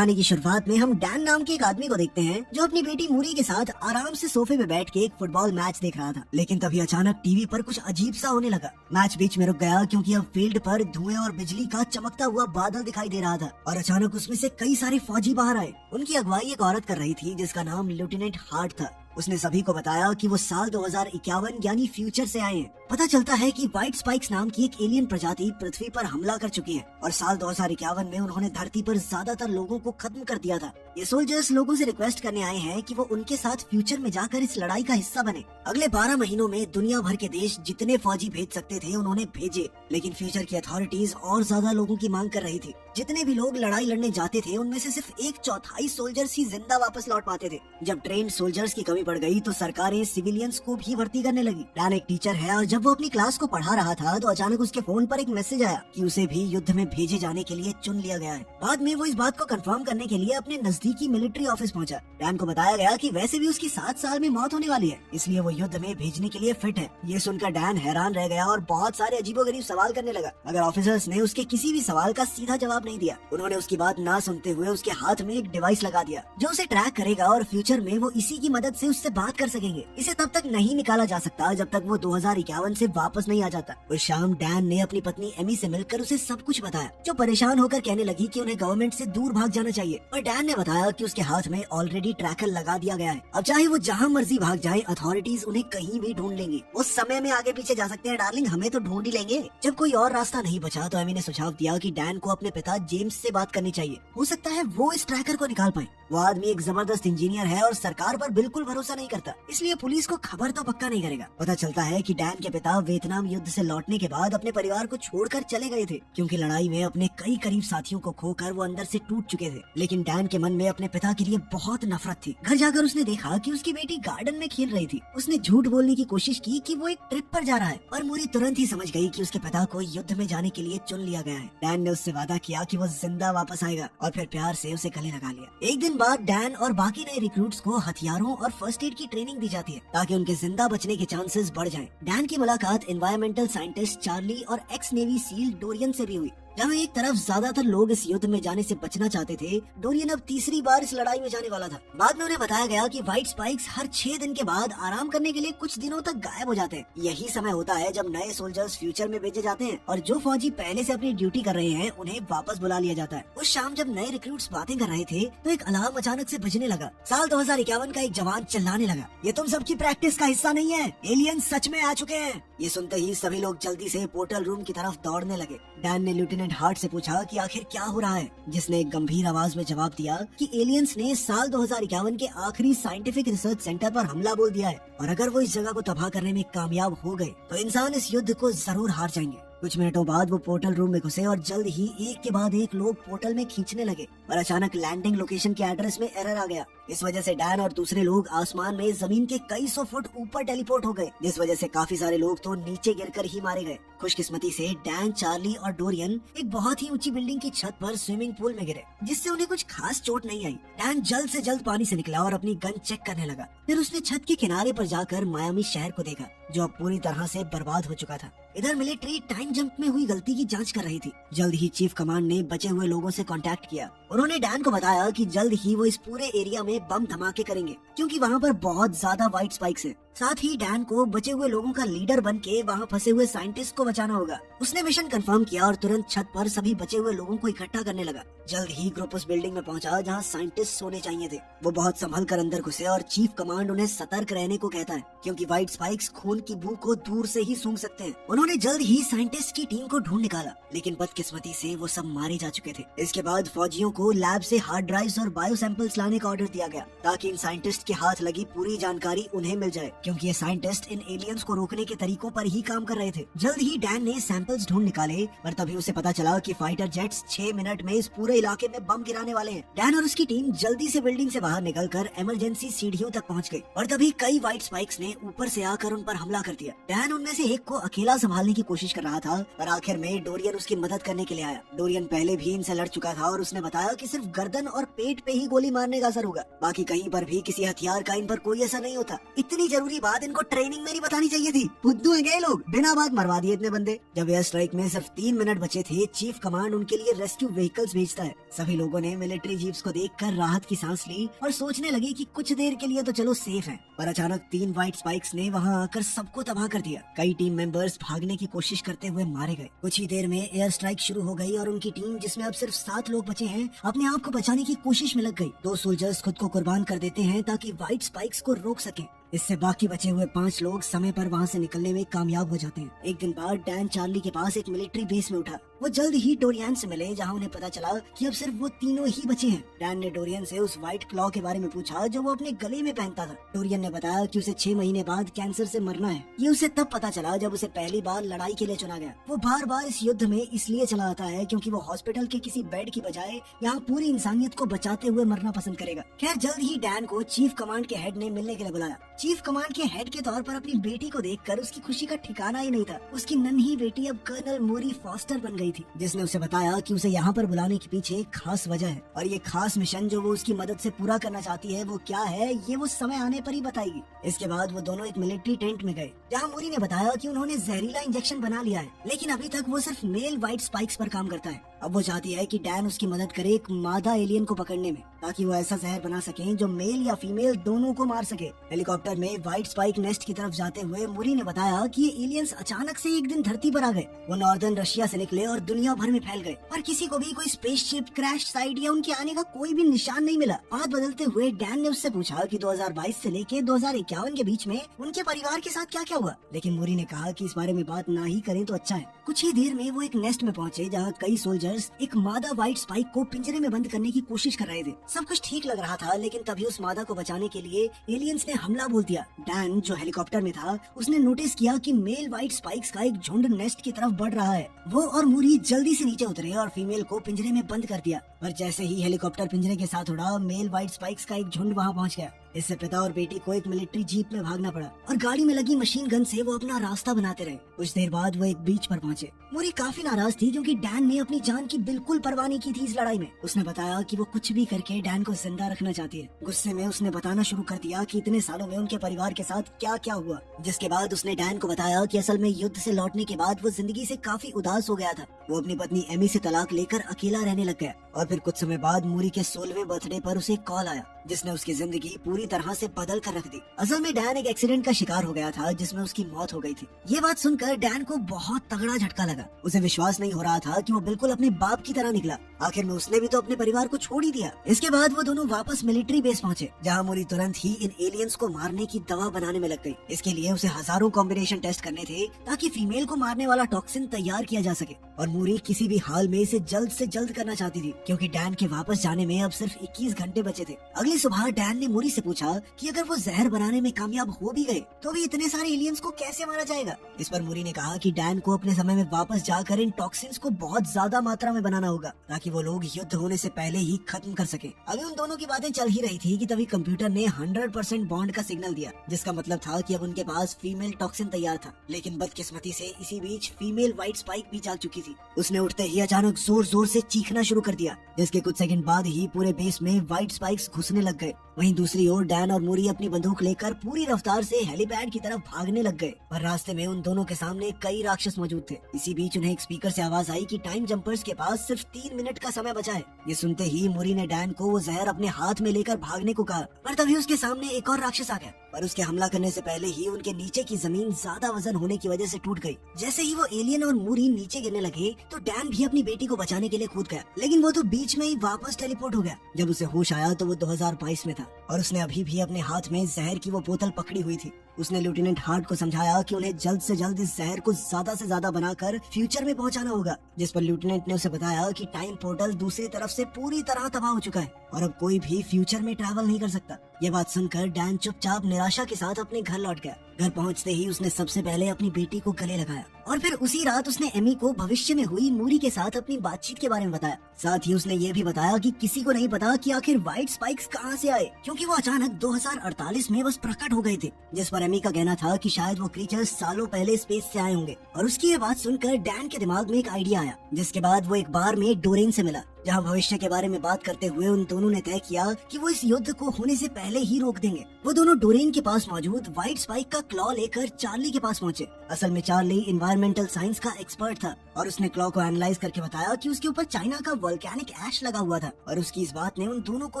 कहानी की शुरुआत में हम डैन नाम के एक आदमी को देखते हैं जो अपनी बेटी मूरी के साथ आराम से सोफे पे बैठ के एक फुटबॉल मैच देख रहा था। लेकिन तभी अचानक टीवी पर कुछ अजीब सा होने लगा। मैच बीच में रुक गया क्योंकि अब फील्ड पर धुएं और बिजली का चमकता हुआ बादल दिखाई दे रहा था और अचानक उसमें से कई सारे फौजी बाहर आए। उनकी अगुवाई एक औरत कर रही थी जिसका नाम लेफ्टिनेंट हार्ट था। उसने सभी को बताया कि वो साल 2051 यानी फ्यूचर से आए हैं। पता चलता है कि व्हाइट स्पाइक्स नाम की एक एलियन प्रजाति पृथ्वी पर हमला कर चुकी है और साल 2051 में उन्होंने धरती पर ज्यादातर लोगों को खत्म कर दिया था। ये सोल्जर्स लोगों से रिक्वेस्ट करने आए हैं कि वो उनके साथ फ्यूचर में जाकर इस लड़ाई का हिस्सा बने। अगले 12 महीनों में दुनिया भर के देश जितने फौजी भेज सकते थे उन्होंने भेजे, लेकिन फ्यूचर की अथॉरिटीज और ज्यादा लोगों की मांग कर रही थी। जितने भी लोग लड़ाई लड़ने जाते थे उनमें से सिर्फ 1/4 सोल्जर्स ही जिंदा वापस लौट पाते थे। जब ट्रेन्ड सोल्जर्स की कमी पड़ गई तो सरकारें सिविलियंस को भी भर्ती करने लगी। डैन एक टीचर है और जब वो अपनी क्लास को पढ़ा रहा था तो अचानक उसके फोन पर एक मैसेज आया कि उसे भी युद्ध में भेजे जाने के लिए चुन लिया गया है। बाद में वो इस बात को कंफर्म करने के लिए अपने नजदीकी मिलिट्री ऑफिस पहुंचा। डैन को बताया गया कि वैसे भी उसकी 7 साल में मौत होने वाली है, इसलिए वो युद्ध में भेजने के लिए फिट है। ये सुनकर डैन हैरान रह गया और बहुत सारे अजीबोगरीब सवाल करने लगा, मगर ऑफिसर्स ने उसके किसी भी सवाल का सीधा जवाब नहीं दिया। उन्होंने उसकी बात ना सुनते हुए उसके हाथ में एक डिवाइस लगा दिया जो उसे ट्रैक करेगा और फ्यूचर में वो इसी की मदद से उससे बात कर सकेंगे। इसे तब तक नहीं निकाला जा सकता जब तक वो 2051 से वापस नहीं आ जाता। उस शाम डैन ने अपनी पत्नी एमी से मिलकर उसे सब कुछ बताया, जो परेशान होकर कहने लगी कि उन्हें गवर्नमेंट से दूर भाग जाना चाहिए। और डैन ने बताया कि उसके हाथ में ऑलरेडी ट्रैकर लगा दिया गया है। अब चाहे वो जहाँ मर्जी भाग जाए, अथॉरिटीज उन्हें कहीं भी ढूंढ लेंगी। उस समय में आगे पीछे जा सकते हैं डार्लिंग, हमें तो ढूंढ ही लेंगे। जब कोई और रास्ता नहीं बचा तो एमी ने सुझाव दिया कि डैन को अपने पिता जेम्स से बात करनी चाहिए, हो सकता है वो इस ट्रैकर को निकाल पाए। वो आदमी एक जबरदस्त इंजीनियर है और सरकार पर बिल्कुल भरोसा नहीं करता, इसलिए पुलिस को खबर तो पक्का नहीं करेगा। पता चलता है कि डैन के पिता वियतनाम युद्ध से लौटने के बाद अपने परिवार को छोड़कर चले गए थे, क्योंकि लड़ाई में अपने कई करीब साथियों को खोकर वो अंदर से टूट चुके थे। लेकिन डैन के मन में अपने पिता के लिए बहुत नफरत थी। घर जाकर उसने देखा कि उसकी बेटी गार्डन में खेल रही थी। उसने झूठ बोलने की कोशिश की कि वो एक ट्रिप पर जा रहा है, और मूरी तुरंत ही समझ गई कि उसके पिता को युद्ध में जाने के लिए चुन लिया गया है। डैन ने उससे वादा किया कि वो जिंदा वापस आएगा और फिर प्यार से उसे गले लगा लिया। एक दिन बाद डैन और बाकी नए रिक्रूट्स को हथियारों और फर्स्ट एड की ट्रेनिंग दी जाती है ताकि उनके जिंदा बचने के चांसेस बढ़ जाएं। डैन की मुलाकात एनवायरमेंटल साइंटिस्ट चार्ली और एक्स नेवी सील डोरियन से भी हुई। जहाँ एक तरफ ज्यादातर लोग इस युद्ध में जाने से बचना चाहते थे, डोरियन अब तीसरी बार इस लड़ाई में जाने वाला था। बाद में उन्हें बताया गया कि व्हाइट स्पाइक्स हर 6 दिन के बाद आराम करने के लिए कुछ दिनों तक गायब हो जाते हैं। यही समय होता है जब नए सोल्जर्स फ्यूचर में भेजे जाते हैं और जो फौजी पहले से अपनी ड्यूटी कर रहे हैं उन्हें वापस बुला लिया जाता है। उस शाम जब नए रिक्रूट्स बातें कर रहे थे तो एक अलार्म अचानक से बजने लगा। साल 2051 का एक जवान चिल्लाने लगा, ये तुम सबकी प्रैक्टिस का हिस्सा नहीं है, एलियंस सच में आ चुके हैं। ये सुनते ही सभी लोग जल्दी से पोर्टल रूम की तरफ दौड़ने लगे। डैन ने लेफ्टिनेंट हार्ट से पूछा कि आखिर क्या हो रहा है, जिसने एक गंभीर आवाज में जवाब दिया कि एलियंस ने साल 2051 के आखिरी साइंटिफिक रिसर्च सेंटर पर हमला बोल दिया है और अगर वो इस जगह को तबाह करने में कामयाब हो गए तो इंसान इस युद्ध को जरूर हार जाएंगे। कुछ मिनटों बाद वो पोर्टल रूम में घुसे और जल्द ही एक के बाद एक लोग पोर्टल में खींचने लगे और अचानक लैंडिंग लोकेशन के एड्रेस में एरर आ गया। इस वजह से डैन और दूसरे लोग आसमान में जमीन के कई 100 फुट ऊपर टेलीपोर्ट हो गए, जिस वजह से काफी सारे लोग तो नीचे गिरकर ही मारे गए। खुशकिस्मती से डैन, चार्ली और डोरियन एक बहुत ही ऊंची बिल्डिंग की छत पर स्विमिंग पूल में गिरे, जिससे उन्हें कुछ खास चोट नहीं आई। डैन जल्द से जल्द पानी से निकला और अपनी गन चेक करने लगा। फिर उसने छत के किनारे पर जाकर मायामी शहर को देखा जो अब पूरी तरह से बर्बाद हो चुका था। इधर मिलिट्री टाइम जंप में हुई गलती की जांच कर रही थी। जल्द ही चीफ कमांड ने बचे हुए लोगों से कांटेक्ट किया। उन्होंने डैन को बताया कि जल्द ही वो इस पूरे एरिया में बम धमाके करेंगे क्योंकि वहाँ पर बहुत ज्यादा व्हाइट स्पाइक्स हैं। साथ ही डैन को बचे हुए लोगों का लीडर बन के वहाँ फंसे हुए साइंटिस्ट को बचाना होगा। उसने मिशन कंफर्म किया और तुरंत छत पर सभी बचे हुए लोगों को इकट्ठा करने लगा। जल्द ही ग्रुप उस बिल्डिंग में पहुंचा जहाँ साइंटिस्ट सोने चाहिए थे। वो बहुत संभल कर अंदर घुसे और चीफ कमांड उन्हें सतर्क रहने को कहता है क्योंकि व्हाइट स्पाइक्स खून की बू को दूर से ही सूंघ सकते हैं। उन्होंने जल्द ही साइंटिस्ट की टीम को ढूंढ निकाला, लेकिन बदकिस्मती से वो सब मारे जा चुके थे। इसके बाद फौजियों को लैब से हार्ड ड्राइव्स और बायो सैंपल्स लाने का ऑर्डर दिया गया ताकि इन साइंटिस्ट के हाथ लगी पूरी जानकारी उन्हें मिल जाए, क्योंकि ये साइंटिस्ट इन एलियंस को रोकने के तरीकों पर ही काम कर रहे थे। जल्द ही डैन ने सैंपल्स ढूंढ निकाले, पर तभी उसे पता चला कि फाइटर जेट्स 6 मिनट में इस पूरे इलाके में बम गिराने वाले हैं। डैन और उसकी टीम जल्दी से बिल्डिंग से बाहर निकलकर इमरजेंसी सीढ़ियों तक पहुंच गई और तभी कई व्हाइट स्पाइक्स ने ऊपर से आकर उन पर हमला कर दिया। डैन उनमें से एक को अकेला संभालने की कोशिश कर रहा था, पर आखिर में डोरियन उसकी मदद करने के लिए आया। डोरियन पहले भी इनसे लड़ चुका था और उसने बताया बताया कि सिर्फ गर्दन और पेट पे ही गोली मारने का असर होगा, बाकी कहीं पर भी किसी हथियार का इन पर कोई असर नहीं होता। इतनी जरूरी बात इनको ट्रेनिंग में नहीं बतानी चाहिए थी। बुद्धू है गए लोग, बिना बात मरवा दिए इतने बंदे। जब एयर स्ट्राइक में सिर्फ 3 मिनट बचे थे, चीफ कमांड उनके लिए रेस्क्यू व्हीकल्स भेजता है। सभी लोगों ने मिलिट्री जीप्स को देखकर राहत की सांस ली और सोचने लगे कि कुछ देर के लिए तो चलो सेफ है, पर अचानक 3 व्हाइट स्पाइक्स ने वहां आकर सबको तबाह कर दिया। कई टीम मेंबर्स भागने की कोशिश करते हुए मारे गए। कुछ ही देर में एयर स्ट्राइक शुरू हो गई और उनकी टीम, जिसमें अब सिर्फ 7 लोग बचे हैं, अपने आप को बचाने की कोशिश में लग गई। 2 सोल्जर्स खुद को कुर्बान कर देते हैं ताकि व्हाइट स्पाइक्स को रोक सके। इससे बाकी बचे हुए 5 लोग समय पर वहां से निकलने में कामयाब हो जाते हैं। एक दिन बाद डैन चार्ली के पास एक मिलिट्री बेस में उठा। वो जल्द ही डोरियन से मिले, जहां उन्हें पता चला कि अब सिर्फ वो तीनों ही बचे हैं। डैन ने डोरियन से उस व्हाइट क्लॉ के बारे में पूछा जो वो अपने गले में पहनता था। डोरियन ने बताया कि उसे 6 महीने बाद कैंसर से मरना है। ये उसे तब पता चला जब उसे पहली बार लड़ाई के लिए चुना गया। वो बार बार इस युद्ध में इसलिए चला आता है क्योंकि वो हॉस्पिटल के किसी बेड की बजाय यहाँ पूरी इंसानियत को बचाते हुए मरना पसंद करेगा। खैर, जल्द ही डैन को चीफ कमांड के हेड ने मिलने के लिए बुलाया। चीफ कमांड के हेड के तौर पर अपनी बेटी को देखकर उसकी खुशी का ठिकाना ही नहीं था। उसकी नन्ही बेटी अब कर्नल मूरी फॉस्टर बन गई थी, जिसने उसे बताया कि उसे यहाँ पर बुलाने के पीछे एक खास वजह है और ये खास मिशन जो वो उसकी मदद से पूरा करना चाहती है वो क्या है, ये वो समय आने पर ही बताएगी। इसके बाद वो दोनों एक मिलिट्री टेंट में गए, जहाँ मूरी ने बताया कि उन्होंने जहरीला इंजेक्शन बना लिया है, लेकिन अभी तक वो सिर्फ मेल व्हाइट स्पाइक्स पर काम करता है। अब वो चाहती है कि डैन उसकी मदद करे एक मादा एलियन को पकड़ने में, ताकि वो ऐसा जहर बना सके जो मेल या फीमेल दोनों को मार सके। हेलीकॉप्टर में व्हाइट स्पाइक नेस्ट की तरफ जाते हुए मूरी ने बताया कि ये एलियंस अचानक से एक दिन धरती पर आ गए। वो नॉर्दर्न रशिया से निकले और दुनिया भर में फैल गए, पर किसी को भी कोई स्पेसशिप, क्रैश साइट या उनके आने का कोई भी निशान नहीं मिला। बात बदलते हुए डैन ने उससे पूछा कि 2022 से लेके 2051 के बीच में उनके परिवार के साथ क्या क्या हुआ, लेकिन मूरी ने कहा कि इस बारे में बात ना ही करें तो अच्छा है। कुछ ही देर में वो एक नेस्ट में पहुंचे, जहाँ कई सोल्जर्स एक मादा व्हाइट स्पाइक को पिंजरे में बंद करने की कोशिश कर रहे थे। सब कुछ ठीक लग रहा था, लेकिन तभी उस मादा को बचाने के लिए एलियंस ने हमला बोल दिया। डैन, जो हेलीकॉप्टर में था, उसने नोटिस किया कि मेल व्हाइट स्पाइक्स का एक झुंड नेस्ट की तरफ बढ़ रहा है। वो और मूरी जल्दी से नीचे उतरे और फीमेल को पिंजरे में बंद कर दिया, पर जैसे ही हेलीकॉप्टर पिंजरे के साथ उड़ा, मेल व्हाइट स्पाइक्स का एक झुंड वहाँ पहुँच गया। इससे पिता और बेटी को एक मिलिट्री जीप में भागना पड़ा और गाड़ी में लगी मशीन गन से वो अपना रास्ता बनाते रहे। कुछ देर बाद वो एक बीच पर पहुंचे। मूरी काफी नाराज थी क्योंकि डैन ने अपनी जान की बिल्कुल परवाह नहीं की थी इस लड़ाई में। उसने बताया कि वो कुछ भी करके डैन को जिंदा रखना चाहती है। गुस्से में उसने बताना शुरू कर दिया कि इतने सालों में उनके परिवार के साथ क्या क्या हुआ, जिसके बाद उसने डैन को बताया कि असल में युद्ध से लौटने के बाद वो जिंदगी से काफी उदास हो गया था। वो अपनी पत्नी एमी से तलाक लेकर अकेला रहने लग गया और फिर कुछ समय बाद मूरी के 16वें बर्थडे पर उसे कॉल आया, जिसने उसकी जिंदगी पूरी तरह से बदल कर रख दी। असल में डैन एक एक्सीडेंट का शिकार हो गया था, जिसमें उसकी मौत हो गई थी। ये बात सुनकर डैन को बहुत तगड़ा झटका लगा। उसे विश्वास नहीं हो रहा था कि वो बिल्कुल अपने बाप की तरह निकला। आखिर में उसने भी तो अपने परिवार को छोड़ ही दिया। इसके बाद वो दोनों वापस मिलिट्री बेस पहुंचे, जहां मूरी तुरंत ही इन एलियंस को मारने की दवा बनाने में लग गई। इसके लिए उसे हजारों कॉम्बिनेशन टेस्ट करने थे ताकि फीमेल को मारने वाला टॉक्सिन तैयार किया जा सके, और मूरी किसी भी हाल में इसे जल्द से जल्द करना चाहती थी, क्योंकि डैन के वापस जाने में अब सिर्फ 21 घंटे बचे थे। अगली सुबह डैन ने मूरी से पूछा कि अगर वो जहर बनाने में कामयाब हो भी गए तो भी इतने सारे एलियंस को कैसे मारा जाएगा। इस पर मूरी ने कहा कि डैन को अपने समय में वापस जाकर इन टॉक्सिन्स को बहुत ज्यादा मात्रा में बनाना होगा, ताकि वो लोग युद्ध होने से पहले ही खत्म कर सके। अभी उन दोनों की बातें चल ही रही थी कि तभी कंप्यूटर ने 100% बॉन्ड का सिग्नल दिया, जिसका मतलब था कि अब उनके पास फीमेल टॉक्सिन तैयार था। लेकिन बदकिस्मती से इसी बीच फीमेल व्हाइट स्पाइक भी जाग चुकी थी। उसने उठते ही अचानक जोर जोर से चीखना शुरू कर दिया, जिसके कुछ सेकंड बाद ही पूरे बेस में व्हाइट स्पाइक्स घुसने लग गए। वहीं दूसरी ओर डैन और मूरी अपनी बंदूक लेकर पूरी रफ्तार से हेलीपैड की तरफ भागने लग गए, पर रास्ते में उन दोनों के सामने कई राक्षस मौजूद थे। इसी बीच उन्हें एक स्पीकर से आवाज आई कि टाइम जंपर्स के पास सिर्फ 3 मिनट का समय बचा है। ये सुनते ही मूरी ने डैन को वो जहर अपने हाथ में लेकर भागने को कहा, पर तभी उसके सामने एक और राक्षस आ गया, पर उसके हमला करने से पहले ही उनके नीचे की जमीन ज्यादा वजन होने की वजह से टूट गई। जैसे ही वो एलियन और मूरी नीचे गिरने लगे तो डैन भी अपनी बेटी को बचाने के लिए कूद गया, लेकिन वो तो बीच में ही वापस टेलीपोर्ट हो गया। जब उसे होश आया तो वो 2022 में था और उसने अभी भी अपने हाथ में जहर की वो बोतल पकड़ी हुई थी। उसने लेफ्टिनेंट हार्ट को समझाया कि उन्हें जल्द से जल्द इस जहर को ज्यादा से ज्यादा बनाकर फ्यूचर में पहुंचाना होगा, जिस पर लेफ्टिनेंट ने उसे बताया कि टाइम पोर्टल दूसरी तरफ से पूरी तरह तबाह हो चुका है और अब कोई भी फ्यूचर में ट्रैवल नहीं कर सकता। ये बात सुनकर डैन चुपचाप निराशा के साथ अपने घर लौट गया। घर पहुंचते ही उसने सबसे पहले अपनी बेटी को गले लगाया और फिर उसी रात उसने एमी को भविष्य में हुई मूरी के साथ अपनी बातचीत के बारे में बताया। साथ ही उसने ये भी बताया कि किसी को नहीं पता कि आखिर व्हाइट स्पाइक्स कहां से आए, क्योंकि वो अचानक 2048 में बस प्रकट हो गए थे, जिस पर एमी का कहना था कि शायद वो क्रीचर्स सालों पहले स्पेस से आए होंगे। और उसकी ये बात सुनकर डैन के दिमाग में एक आइडिया आया, जिसके बाद वो एक बार में डोरेन से मिला जहाँ भविष्य के बारे में बात करते हुए उन दोनों ने तय किया कि वो इस युद्ध को होने से पहले ही रोक देंगे। वो दोनों डोरियन के पास मौजूद व्हाइट स्पाइक का क्लॉ लेकर चार्ली के पास पहुँचे। असल में चार्ली इन्वायरमेंटल साइंस का एक्सपर्ट था और उसने क्लॉ को एनालाइज करके बताया कि उसके ऊपर चाइना का वोल्केनिक ऐश लगा हुआ था और उसकी इस बात ने उन दोनों को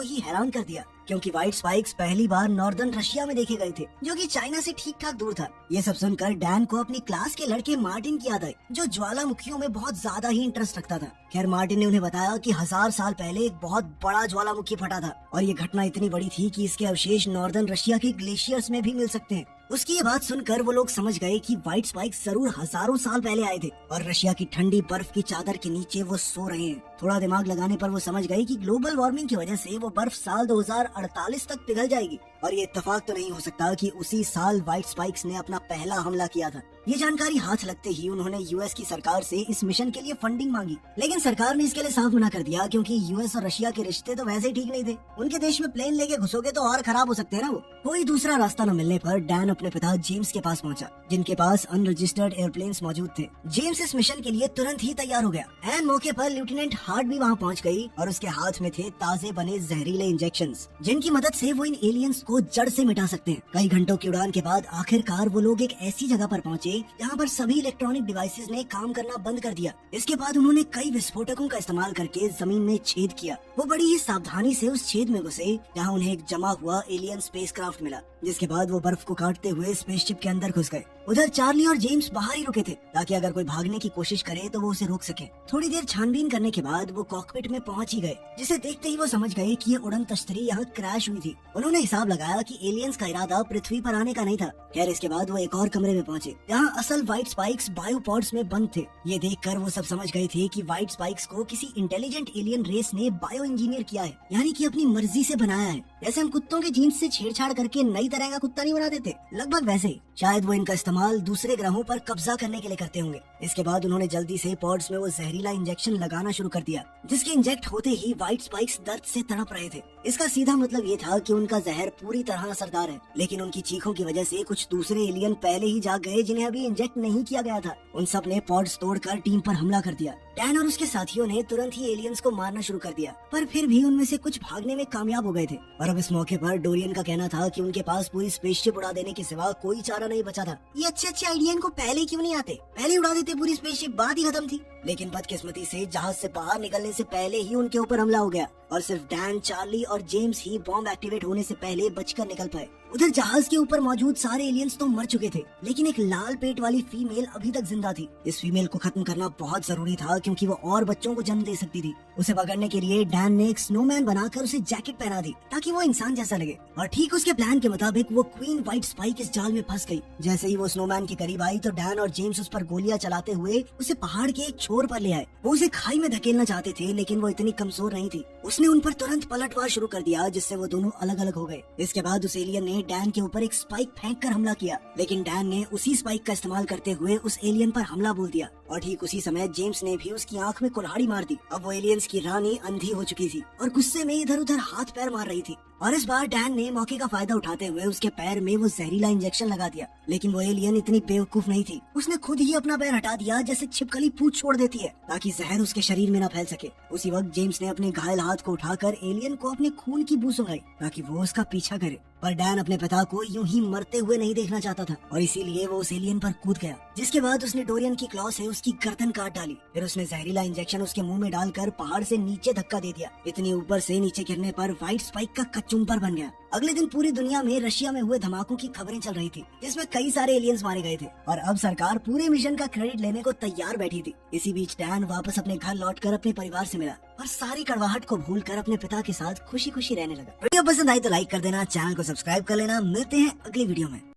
ही हैरान कर दिया, क्योंकि व्हाइट स्पाइक्स पहली बार नॉर्दर्न रशिया में देखे गए थे, जो कि चाइना से ठीक ठाक दूर था। ये सब सुनकर डैन को अपनी क्लास के लड़के मार्टिन की याद आई, जो ज्वालामुखियों में बहुत ज्यादा ही इंटरेस्ट रखता था। खैर मार्टिन ने उन्हें बताया कि 1000 साल पहले एक बहुत बड़ा ज्वालामुखी फटा था और ये घटना इतनी बड़ी थी कि इसके अवशेष नॉर्दर्न रशिया के ग्लेशियर्स में भी मिल सकते हैं। उसकी ये बात सुनकर वो लोग समझ गए कि व्हाइट स्पाइक्स जरूर हजारों साल पहले आए थे और रशिया की ठंडी बर्फ की चादर के नीचे वो सो रहे हैं। थोड़ा दिमाग लगाने पर वो समझ गए कि ग्लोबल वार्मिंग की वजह से वो बर्फ साल 2048 तक पिघल जाएगी और ये इत्तेफाक तो नहीं हो सकता कि उसी साल व्हाइट स्पाइक्स ने अपना पहला हमला किया था। ये जानकारी हाथ लगते ही उन्होंने यूएस की सरकार से इस मिशन के लिए फंडिंग मांगी, लेकिन सरकार ने इसके लिए साफ मना कर दिया, क्योंकि यूएस और रशिया के रिश्ते तो वैसे ही ठीक नहीं थे। उनके देश में प्लेन लेके घुसोगे तो और खराब हो सकते हैं ना वो। कोई दूसरा रास्ता न मिलने पर डैन अपने पिता जेम्स के पास पहुंचा, जिनके पास अनरजिस्टर्ड एयरप्लेन्स मौजूद थे। जेम्स इस मिशन के लिए तुरंत ही तैयार हो गया। एन मौके पर लेफ्टिनेंट हार्ट भी वहाँ पहुँच गयी और उसके हाथ में थे ताजे बने जहरीले इंजेक्शंस, जिनकी मदद से वो इन एलियंस को जड़ से मिटा सकते हैं। कई घंटों की उड़ान के बाद आखिरकार वो लोग एक ऐसी जगह पर पहुँचे जहाँ पर सभी इलेक्ट्रॉनिक डिवाइसेस ने काम करना बंद कर दिया। इसके बाद उन्होंने कई विस्फोटकों का इस्तेमाल करके जमीन में छेद किया। वो बड़ी ही सावधानी से उस छेद में घुसे जहाँ उन्हें एक जमा हुआ एलियन स्पेसक्राफ्ट मिला, जिसके बाद वो बर्फ को काटते हुए स्पेसशिप के अंदर घुस गए। उधर चार्ली और जेम्स बाहर ही रुके थे ताकि अगर कोई भागने की कोशिश करे तो वो उसे रोक सके। थोड़ी देर छानबीन करने के बाद वो कॉकपिट में पहुंच ही गए, जिसे देखते ही वो समझ गए कि ये उड़न तश्तरी यहाँ क्रैश हुई थी। उन्होंने हिसाब लगाया कि एलियंस का इरादा पृथ्वी पर आने का नहीं था। खैर इसके बाद वो एक और कमरे में पहुंचे जहाँ असल व्हाइट स्पाइक्स बायोपॉड्स में बंद थे। ये देखकर वो सब समझ गए थे कि व्हाइट स्पाइक्स को किसी इंटेलिजेंट एलियन रेस ने बायो इंजीनियर किया है, यानी कि अपनी मर्जी से बनाया है। जैसे हम कुत्तों के जीन्स से छेड़छाड़ करके नई तरह का कुत्ता नहीं बना देते, लगभग वैसे ही शायद वो इनका इस्तेमाल दूसरे ग्रहों पर कब्जा करने के लिए करते होंगे। इसके बाद उन्होंने जल्दी से पॉड्स में वो जहरीला इंजेक्शन लगाना शुरू कर दिया, जिसके इंजेक्ट होते ही व्हाइट स्पाइक्स दर्द से तड़प रहे थे। इसका सीधा मतलब ये था कि उनका जहर पूरी तरह असरदार है, लेकिन उनकी चीखों की वजह से कुछ दूसरे एलियन पहले ही जाग गए जिन्हें अभी इंजेक्ट नहीं किया गया था। उन सब ने पॉड्स तोड़कर टीम पर हमला कर दिया। डैन और उसके साथियों ने तुरंत ही एलियंस को मारना शुरू कर दिया, पर फिर भी उनमें से कुछ भागने में कामयाब हो गए थे। और अब इस मौके पर डोरियन का कहना था कि उनके पास पूरी स्पेसशिप उड़ा देने के सिवा कोई चारा नहीं बचा था। ये अच्छे आइडिया इनको पहले क्यों नहीं आते? पहले उड़ा देते पूरी स्पेसशिप, बात ही खत्म थी। लेकिन बदकिस्मती से जहाज से बाहर निकलने से पहले ही उनके ऊपर हमला हो गया और सिर्फ डैन, चार्ली और जेम्स ही बॉम्ब एक्टिवेट होने से पहले बचकर निकल पाए। उधर जहाज के ऊपर मौजूद सारे एलियंस तो मर चुके थे, लेकिन एक लाल पेट वाली फीमेल अभी तक जिंदा थी। इस फीमेल को खत्म करना बहुत जरूरी था, क्योंकि वो और बच्चों को जन्म दे सकती थी। उसे पकड़ने के लिए डैन ने एक स्नोमैन बनाकर उसे जैकेट पहना दी ताकि वो इंसान जैसा लगे, और ठीक उसके प्लान के मुताबिक वो क्वीन व्हाइट स्पाइक इस जाल में फंस गई। जैसे ही वो स्नोमैन के करीब आई तो डैन और जेम्स उस पर गोलियां चलाते हुए उसे पहाड़ के एक छोर पर ले आए। वो उसे खाई में धकेलना चाहते थे, लेकिन वो इतनी कमजोर नहीं थी। उसने उन पर तुरंत पलटवार शुरू कर दिया, जिससे वो दोनों अलग अलग हो गए। इसके बाद उस एलियन ने डैन के ऊपर एक स्पाइक फेंक कर हमला किया, लेकिन डैन ने उसी स्पाइक का इस्तेमाल करते हुए उस एलियन पर हमला बोल दिया, और ठीक उसी समय जेम्स ने भी उसकी आंख में कुल्हाड़ी मार दी। अब वो एलियंस की रानी अंधी हो चुकी थी और गुस्से में इधर उधर हाथ पैर मार रही थी। और इस बार डैन ने मौके का फायदा उठाते हुए उसके पैर में वो जहरीला इंजेक्शन लगा दिया, लेकिन वो एलियन इतनी बेवकूफ नहीं थी। उसने खुद ही अपना पैर हटा दिया, जैसे छिपकली पूंछ छोड़ देती है, ताकि जहर उसके शरीर में न फैल सके। उसी वक्त जेम्स ने अपने घायल हाथ को उठाकर एलियन को अपने खून की बू सुंघाई ताकि वो उसका पीछा करे। पर डैन अपने पिता को यूं ही मरते हुए नहीं देखना चाहता था, और इसीलिए वो उस एलियन पर कूद गया, जिसके बाद उसने डोरियन की क्लॉ से उसकी गर्दन काट डाली। फिर उसने जहरीला इंजेक्शन उसके मुंह में डालकर पहाड़ से नीचे धक्का दे दिया। इतनी ऊपर से नीचे गिरने पर व्हाइट स्पाइक का कचुम्बर बन गया। अगले दिन पूरी दुनिया में रशिया में हुए धमाकों की खबरें चल रही थी, जिसमें कई सारे एलियंस मारे गए थे, और अब सरकार पूरे मिशन का क्रेडिट लेने को तैयार बैठी थी। इसी बीच डैन वापस अपने घर लौटकर अपने परिवार से मिला और सारी कड़वाहट को भूलकर अपने पिता के साथ खुशी खुशी रहने लगा। वीडियो पसंद आई तो लाइक कर देना, चैनल को सब्सक्राइब कर लेना। मिलते हैं अगली वीडियो में।